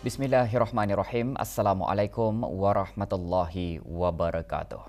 Bismillahirrahmanirrahim. Assalamualaikum warahmatullahi wabarakatuh.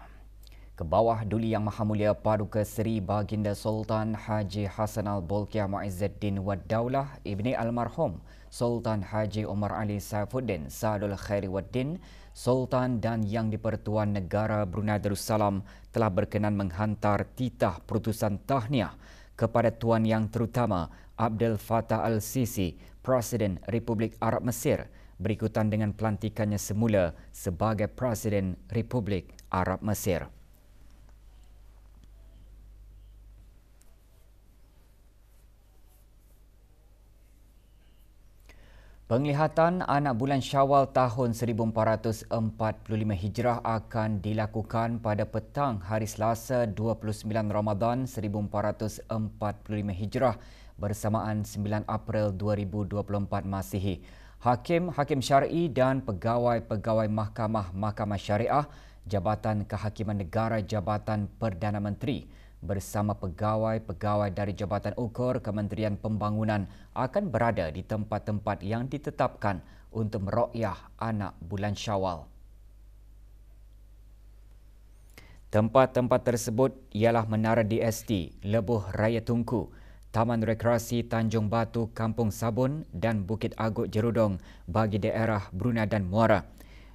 Ke bawah Duli Yang Maha Mulia Paduka Seri Baginda Sultan Haji Hassanal Bolkiah Muizzuddin Wad Daulah Ibni Almarhum Sultan Haji Umar Ali Saifuddin Saadul Khairi Waddin, Sultan dan Yang di-Pertuan Negara Brunei Darussalam telah berkenan menghantar titah perutusan tahniah kepada Tuan Yang Terutama Abdel Fattah Al-Sisi, Presiden Republik Arab Mesir, berikutan dengan pelantikannya semula sebagai Presiden Republik Arab Mesir. Penglihatan anak bulan Syawal tahun 1445 Hijrah akan dilakukan pada petang hari Selasa 29 Ramadan 1445 Hijrah bersamaan 9 April 2024 Masihi. Hakim-hakim syar'i dan pegawai-pegawai mahkamah syariah, Jabatan Kehakiman Negara, Jabatan Perdana Menteri bersama pegawai-pegawai dari Jabatan Ukur Kementerian Pembangunan akan berada di tempat-tempat yang ditetapkan untuk merokyah anak bulan Syawal. Tempat-tempat tersebut ialah Menara DST, Lebuh Raya Tunku, Taman Rekreasi Tanjung Batu Kampung Sabun dan Bukit Agut Jerudong bagi daerah Brunei dan Muara,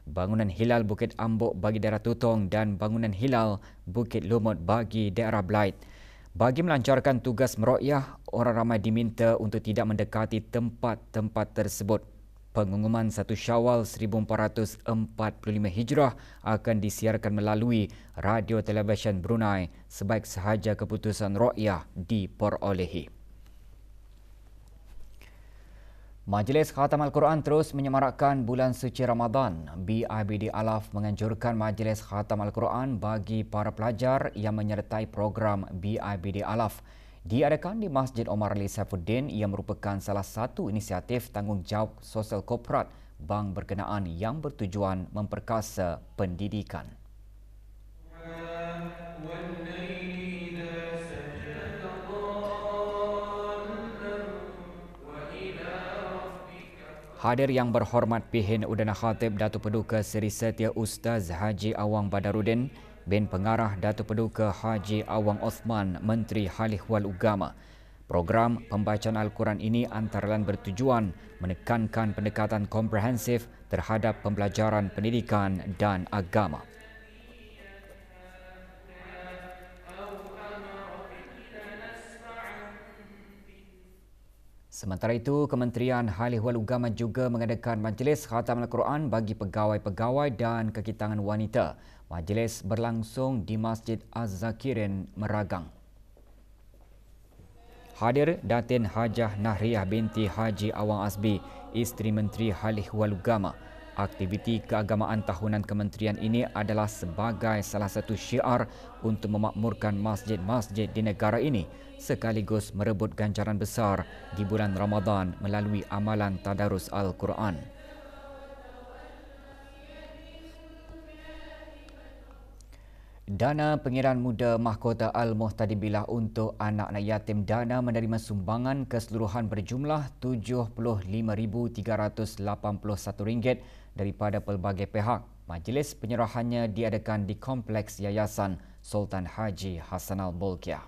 Bangunan Hilal Bukit Ambuk bagi daerah Tutong dan Bangunan Hilal Bukit Lumut bagi daerah Blight. Bagi melancarkan tugas merokyah, orang ramai diminta untuk tidak mendekati tempat-tempat tersebut. Pengumuman 1 Syawal 1445 Hijrah akan disiarkan melalui radio televisyen Brunei sebaik sahaja keputusan rokyah diperolehi. Majlis Khatam Al-Quran terus menyemarakkan bulan suci Ramadan. BIBD Alaf menganjurkan Majlis Khatam Al-Quran bagi para pelajar yang menyertai program BIBD Alaf diadakan di Masjid Omar Ali Saifuddin yang merupakan salah satu inisiatif tanggungjawab sosial korporat bank berkenaan yang bertujuan memperkasa pendidikan. Hadir yang berhormat Pihin Udana Khatib Datuk Paduka Seri Setia Ustaz Haji Awang Badaruddin bin Pengarah Datuk Paduka Haji Awang Osman, Menteri Halih Wal Ugama. Program pembacaan Al-Quran ini antara lain bertujuan menekankan pendekatan komprehensif terhadap pembelajaran pendidikan dan agama. Sementara itu, Kementerian Halih Wal Ugama juga mengadakan Majlis Khatam Al-Quran bagi pegawai-pegawai dan kekitangan wanita. Majlis berlangsung di Masjid Az-Zakirin, Meragang. Hadir Datin Hajah Nahriyah binti Haji Awang Azbi, Isteri Menteri Halih Wal Ugama. Aktiviti keagamaan tahunan kementerian ini adalah sebagai salah satu syiar untuk memakmurkan masjid-masjid di negara ini sekaligus merebut ganjaran besar di bulan Ramadan melalui amalan tadarus Al-Quran. Dana Pengiran Muda Mahkota Al-Muhtadibillah untuk anak-anak yatim dana menerima sumbangan keseluruhan berjumlah RM75,381 daripada pelbagai pihak. Majlis penyerahannya diadakan di Kompleks Yayasan Sultan Haji Hassanal Bolkiah.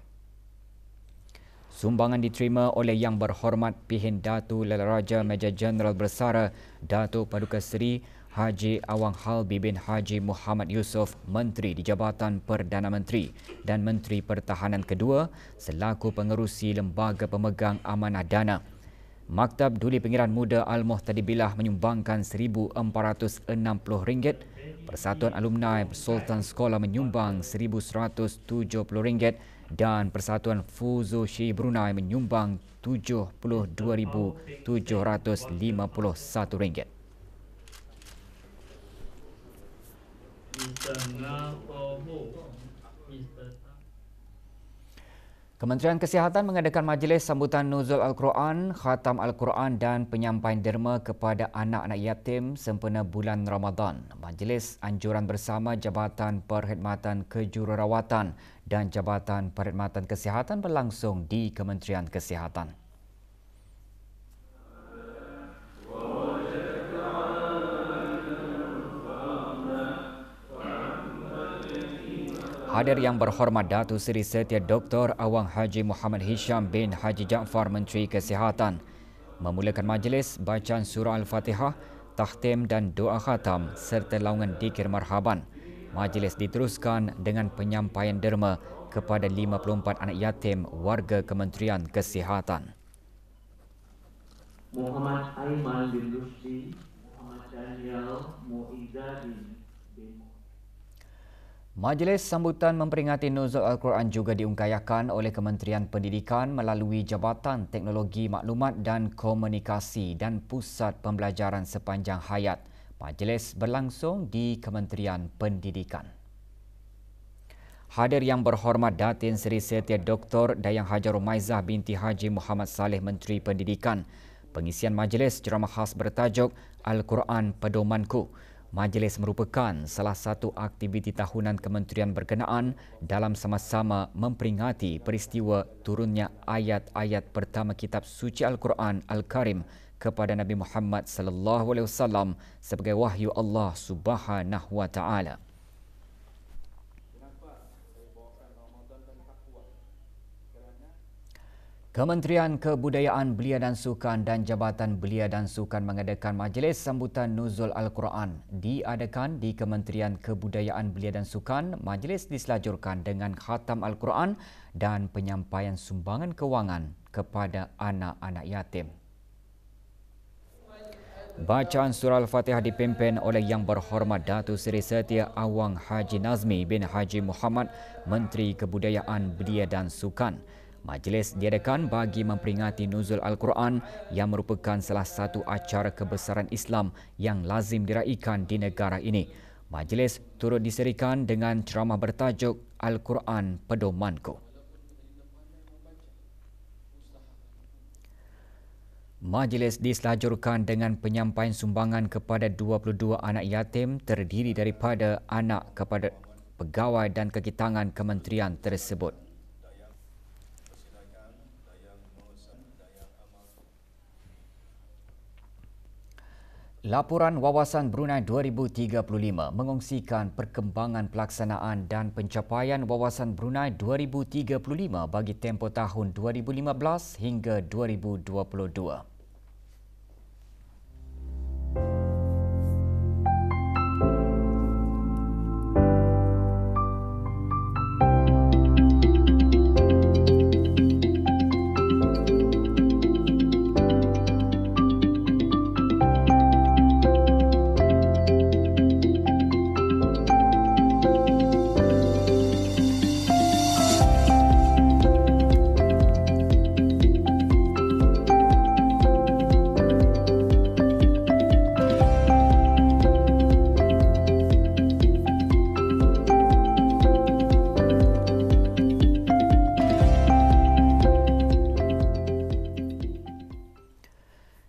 Sumbangan diterima oleh Yang Berhormat Pihin Datu Lelaraja Major Jeneral Bersara Datuk Paduka Seri Haji Awang Halbi bin Haji Muhammad Yusof, Menteri di Jabatan Perdana Menteri dan Menteri Pertahanan kedua selaku pengerusi Lembaga Pemegang Amanah Dana. Maktab Duli Pengiran Muda Al-Muhtadibillah menyumbangkan RM1,460, Persatuan Alumni Sultan Sekolah menyumbang RM1,170 dan Persatuan Fuzu Syi Brunei menyumbang RM72,751. Kementerian Kesihatan mengadakan majlis sambutan Nuzul Al-Quran, Khatam Al-Quran dan penyampaian derma kepada anak-anak yatim sempena bulan Ramadan. Majlis anjuran bersama Jabatan Perkhidmatan Kejururawatan dan Jabatan Perkhidmatan Kesihatan berlangsung di Kementerian Kesihatan. Hadir yang berhormat Datuk Seri Setia Dr. Awang Haji Muhammad Hisham bin Haji Jaafar Menteri Kesihatan memulakan majlis bacaan surah Al-Fatihah, tahtim dan doa khatam serta laungan dikir marhaban. Majlis diteruskan dengan penyampaian derma kepada 54 anak yatim warga Kementerian Kesihatan. Muhammad Aiman bin Rusdi, Muhammad Daniel Muizzadin bin. Majlis sambutan memperingati Nuzul Al-Quran juga diungkayakan oleh Kementerian Pendidikan melalui Jabatan Teknologi Maklumat dan Komunikasi dan Pusat Pembelajaran Sepanjang Hayat. Majlis berlangsung di Kementerian Pendidikan. Hadir yang berhormat Datin Seri Setia Dr. Dayang Hajar Rumaizah binti Haji Muhammad Saleh Menteri Pendidikan. Pengisian majlis ceramah khas bertajuk Al-Quran Pedomanku. Majlis merupakan salah satu aktiviti tahunan kementerian berkenaan dalam sama-sama memperingati peristiwa turunnya ayat-ayat pertama kitab suci Al-Quran Al-Karim kepada Nabi Muhammad sallallahu alaihi wasallam sebagai wahyu Allah Subhanahu wa taala. Kementerian Kebudayaan Belia dan Sukan dan Jabatan Belia dan Sukan mengadakan majlis sambutan Nuzul Al-Quran. Diadakan di Kementerian Kebudayaan Belia dan Sukan, majlis diselajurkan dengan khatam Al-Quran dan penyampaian sumbangan kewangan kepada anak-anak yatim. Bacaan surah Al-Fatihah dipimpin oleh Yang Berhormat Datuk Seri Setia Awang Haji Nazmi bin Haji Muhammad, Menteri Kebudayaan Belia dan Sukan. Majlis diadakan bagi memperingati Nuzul Al-Quran yang merupakan salah satu acara kebesaran Islam yang lazim diraikan di negara ini. Majlis turut diserikan dengan ceramah bertajuk Al-Quran Pedomanku. Majlis diselajurkan dengan penyampaian sumbangan kepada 22 anak yatim terdiri daripada anak kepada pegawai dan kaki tangan kementerian tersebut. Laporan Wawasan Brunei 2035 mengongsikan perkembangan pelaksanaan dan pencapaian Wawasan Brunei 2035 bagi tempoh tahun 2015 hingga 2022.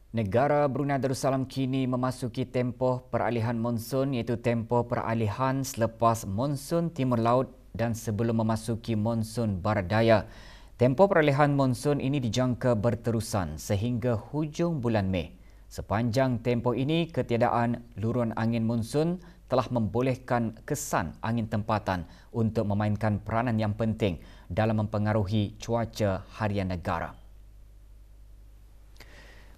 Negara Brunei Darussalam kini memasuki tempoh peralihan monsun iaitu tempoh peralihan selepas monsun timur laut dan sebelum memasuki monsun barat daya. Tempoh peralihan monsun ini dijangka berterusan sehingga hujung bulan Mei. Sepanjang tempoh ini, ketiadaan luruan angin monsun telah membolehkan kesan angin tempatan untuk memainkan peranan yang penting dalam mempengaruhi cuaca harian negara.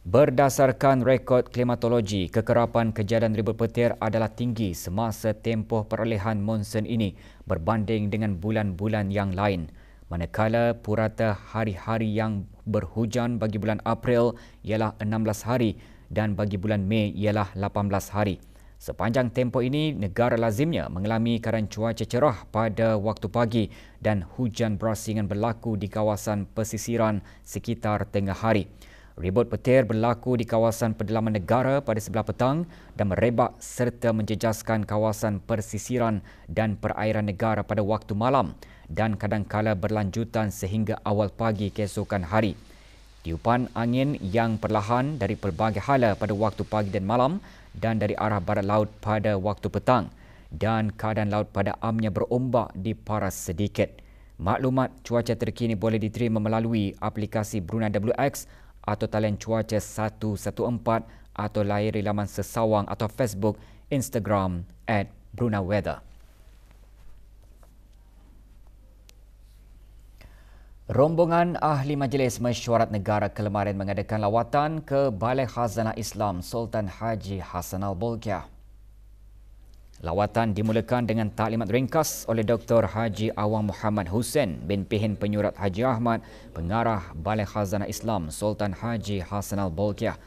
Berdasarkan rekod klimatologi, kekerapan kejadian ribut petir adalah tinggi semasa tempoh peralihan monsun ini berbanding dengan bulan-bulan yang lain. Manakala purata hari-hari yang berhujan bagi bulan April ialah 16 hari dan bagi bulan Mei ialah 18 hari. Sepanjang tempoh ini, negara lazimnya mengalami keadaan cuaca cerah pada waktu pagi dan hujan berasingan berlaku di kawasan pesisiran sekitar tengah hari. Ribut petir berlaku di kawasan pedalaman negara pada sebelah petang dan merebak serta menjejaskan kawasan persisiran dan perairan negara pada waktu malam dan kadangkala berlanjutan sehingga awal pagi keesokan hari. Tiupan angin yang perlahan dari pelbagai hala pada waktu pagi dan malam dan dari arah barat laut pada waktu petang dan keadaan laut pada amnya berombak diparas sedikit. Maklumat cuaca terkini boleh diterima melalui aplikasi Brunei WX atau talian cuaca 114 atau layari laman sesawang atau Facebook, Instagram @BruneiWeather. Rombongan Ahli Majlis Mesyuarat Negara kemarin mengadakan lawatan ke Balai Khazanah Islam Sultan Haji Hassanal Bolkiah. Lawatan dimulakan dengan taklimat ringkas oleh Dr. Haji Awang Muhammad Hussein bin Pihin Penyurat Haji Ahmad, Pengarah Balai Khazanah Islam Sultan Haji Hassanal Bolkiah.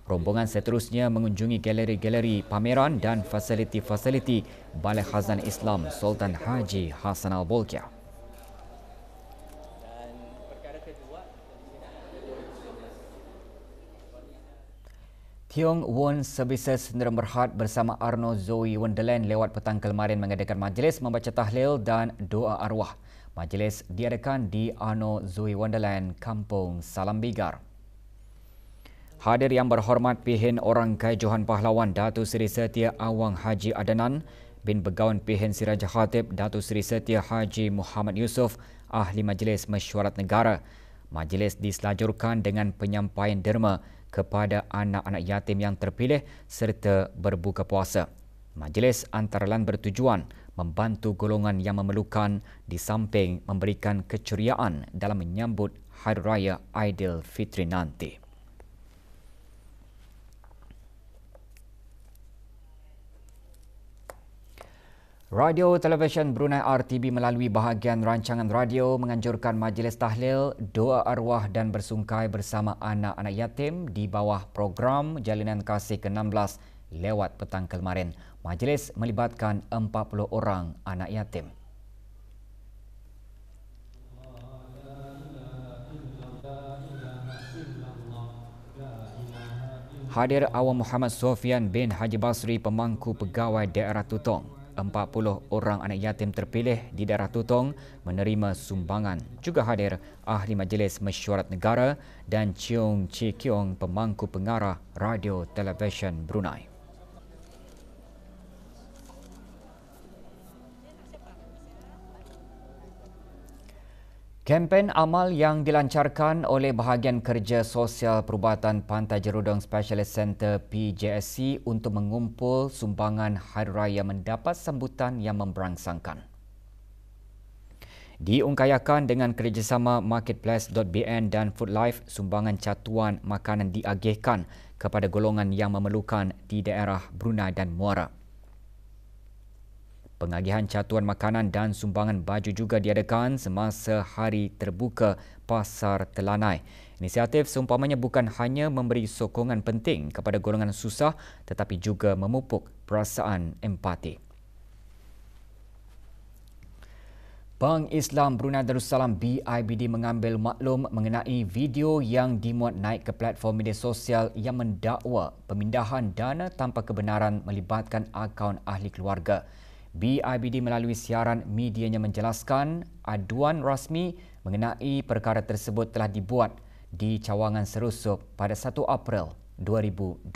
Rombongan seterusnya mengunjungi galeri-galeri pameran dan fasiliti-fasiliti Balai Khazanah Islam Sultan Haji Hassanal Bolkiah. Tiong Won Services Sdn Bhd bersama Arno Zoe Wonderland lewat petang kemarin mengadakan majlis membaca tahlil dan doa arwah. Majlis diadakan di Arno Zoe Wonderland, Kampung Salam Bigar. Hadir yang berhormat Pihin Orangkai Johan Pahlawan Datuk Seri Setia Awang Haji Adnan bin Begawan Pihin Siraja Khatib Datuk Seri Setia Haji Muhammad Yusof, Ahli Majlis Mesyuarat Negara. Majlis diselajurkan dengan penyampaian derma kepada anak-anak yatim yang terpilih serta berbuka puasa. Majlis antara lain bertujuan membantu golongan yang memerlukan di samping memberikan keceriaan dalam menyambut Hari Raya Aidilfitri nanti. Radio Televisyen Brunei RTB melalui bahagian rancangan radio menganjurkan majlis tahlil, doa arwah dan bersungkai bersama anak-anak yatim di bawah program Jalinan Kasih ke-16 lewat petang kemarin. Majlis melibatkan 40 orang anak yatim. Hadir Awang Muhammad Sofian bin Haji Basri, pemangku pegawai daerah Tutong. 40 orang anak yatim terpilih di daerah Tutong menerima sumbangan. Juga hadir Ahli Majlis Mesyuarat Negara dan Cheong Chi Kiong, pemangku pengarah Radio Televisyen Brunei. Kempen amal yang dilancarkan oleh Bahagian Kerja Sosial Perubatan Pantai Jerudong Specialist Centre PJSC untuk mengumpul sumbangan Hari Raya mendapat sambutan yang memberangsangkan. Diungkayakan dengan kerjasama Marketplace.bn dan Foodlife, sumbangan catuan makanan diagihkan kepada golongan yang memerlukan di daerah Brunei dan Muara. Pengagihan catuan makanan dan sumbangan baju juga diadakan semasa hari terbuka Pasar Telanai. Inisiatif seumpamanya bukan hanya memberi sokongan penting kepada golongan susah tetapi juga memupuk perasaan empati. Bank Islam Brunei Darussalam BIBD mengambil maklum mengenai video yang dimuat naik ke platform media sosial yang mendakwa pemindahan dana tanpa kebenaran melibatkan akaun ahli keluarga. BIBD melalui siaran medianya menjelaskan aduan rasmi mengenai perkara tersebut telah dibuat di cawangan Serusup pada 1 April 2024.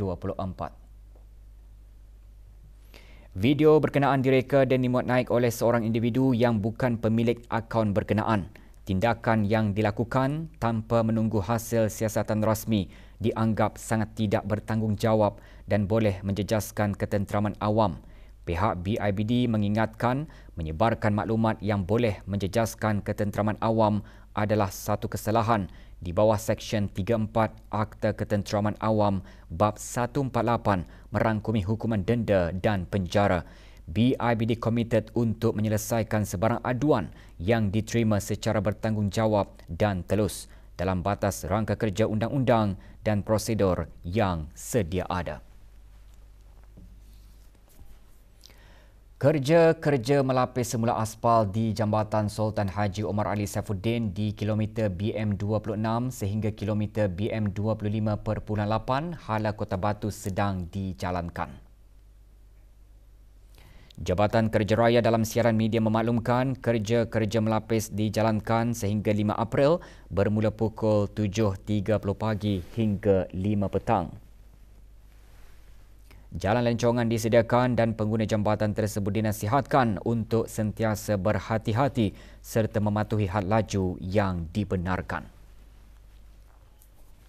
Video berkenaan direka dan dimuat naik oleh seorang individu yang bukan pemilik akaun berkenaan. Tindakan yang dilakukan tanpa menunggu hasil siasatan rasmi dianggap sangat tidak bertanggungjawab dan boleh menjejaskan ketenteraman awam. Pihak BIBD mengingatkan menyebarkan maklumat yang boleh menjejaskan ketenteraman awam adalah satu kesalahan di bawah Seksyen 34 Akta Ketenteraman Awam Bab 148 merangkumi hukuman denda dan penjara. BIBD komited untuk menyelesaikan sebarang aduan yang diterima secara bertanggungjawab dan telus dalam batas rangka kerja undang-undang dan prosedur yang sedia ada. Kerja melapis semula aspal di Jambatan Sultan Haji Omar Ali Saifuddin di kilometer BM26 sehingga kilometer BM25.8 Hala Kota Batu sedang dijalankan. Jabatan Kerja Raya dalam siaran media memaklumkan kerja melapis dijalankan sehingga 5 April bermula pukul 7.30 pagi hingga 5 petang. Jalan lencongan disediakan dan pengguna jambatan tersebut dinasihatkan untuk sentiasa berhati-hati serta mematuhi had laju yang dibenarkan.